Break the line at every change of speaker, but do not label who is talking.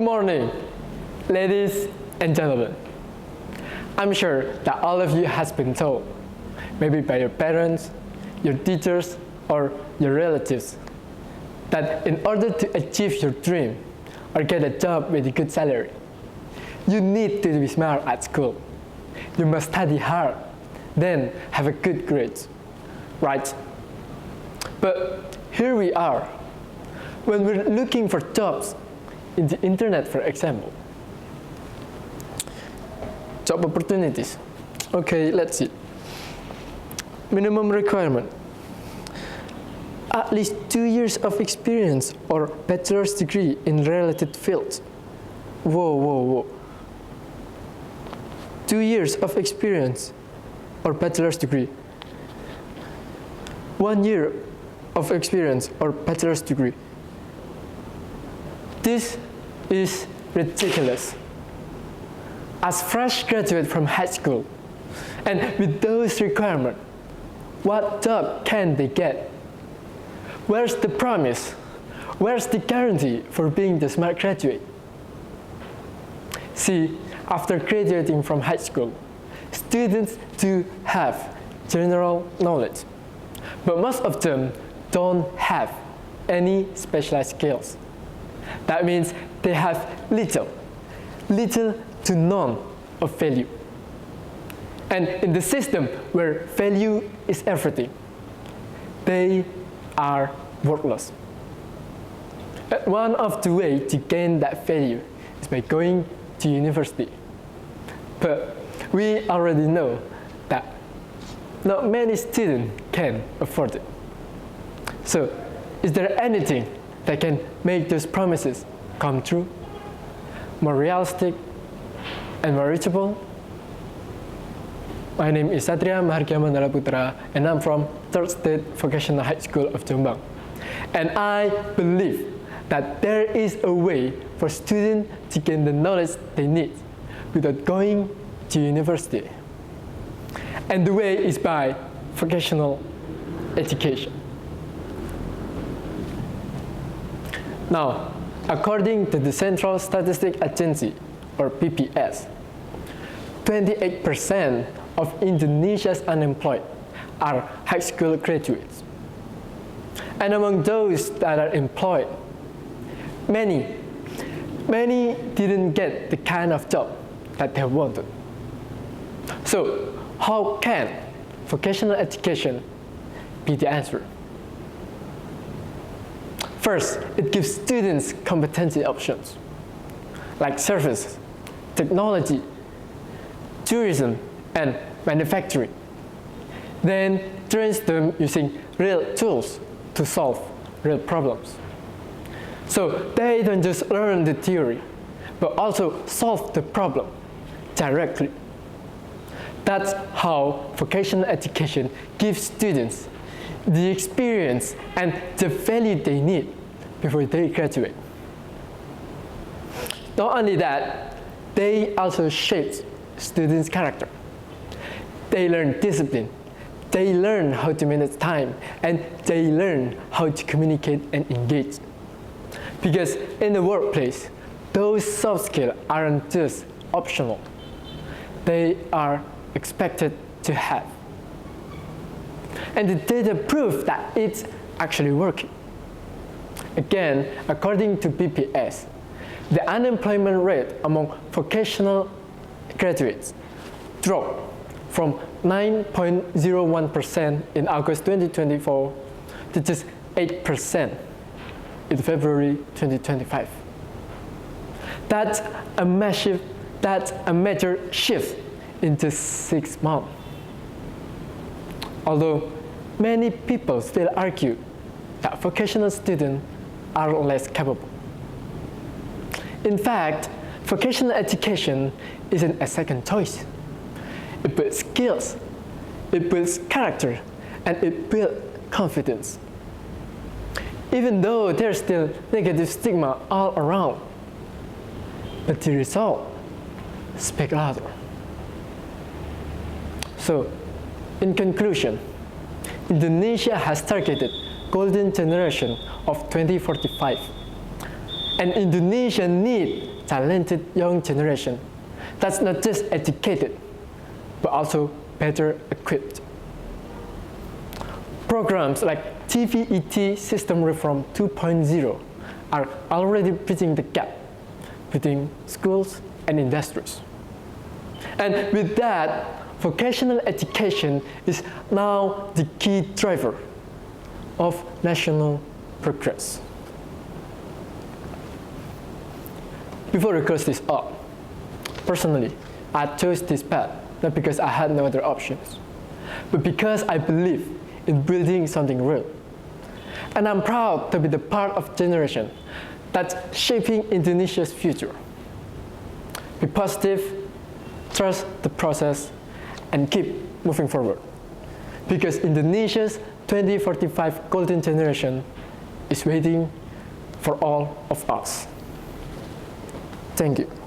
morning, ladies and gentlemen. I'm sure that all of you has been told, maybe by your parents, your teachers, or your relatives, that in order to achieve your dream or get a job with a good salary, you need to be smart at school. You must study hard, then have a good grades, right? But here we are, when we're looking for jobs in the internet, for example. Job opportunities. Okay, let's see. Minimum requirement. At least 2 years of experience or bachelor's degree in related fields. Whoa. 2 years of experience or bachelor's degree. 1 year of experience or bachelor's degree. This is ridiculous. As fresh graduate from high school, and with those requirements, what job can they get? Where's the promise? Where's the guarantee for being the smart graduate? See, after graduating from high school, students do have general knowledge, but most of them don't have any specialized skills. That means they have little to none of value. And in the system where value is everything, they are worthless. One of the ways to gain that value is by going to university. But we already know that not many students can afford it. So, is there anything that can make those promises come true, more realistic, and more reachable? My name is Satria Mahargya Mandala Putra, and I'm from 3rd State Vocational High School of Jombang. And I believe that there is a way for students to gain the knowledge they need without going to university. And the way is by vocational education. Now, according to the Central Statistic Agency, or PPS, 28% of Indonesia's unemployed are high school graduates. And among those that are employed, many didn't get the kind of job that they wanted. So, how can vocational education be the answer? First, it gives students competency options, like services, technology, tourism, and manufacturing. Then trains them using real tools to solve real problems. So they don't just learn the theory, but also solve the problem directly. That's how vocational education gives students the experience and the value they need before they graduate. Not only that, they also shape students' character. They learn discipline, they learn how to manage time, and they learn how to communicate and engage. Because in the workplace, those soft skills aren't just optional. They are expected to have. And the data prove that it's actually working. Again, according to BPS, the unemployment rate among vocational graduates dropped from 9.01% in August 2024 to just 8% in February 2025. That's a major shift in just 6 months. Although many people still argue that vocational students are less capable. In fact, vocational education isn't a second choice. It builds skills, it builds character, and it builds confidence. Even though there's still negative stigma all around, but the result speaks louder. So, in conclusion, Indonesia has targeted golden generation of 2045, and Indonesia needs talented young generation that's not just educated, but also better equipped. Programs like TVET System Reform 2.0 are already bridging the gap between schools and industries. And with that, vocational education is now the key driver of national progress. Before I close this up, personally, I chose this path not because I had no other options, but because I believe in building something real. And I'm proud to be the part of generation that's shaping Indonesia's future. Be positive, trust the process, and keep moving forward. Because Indonesia's 2045 golden generation is waiting for all of us. Thank you.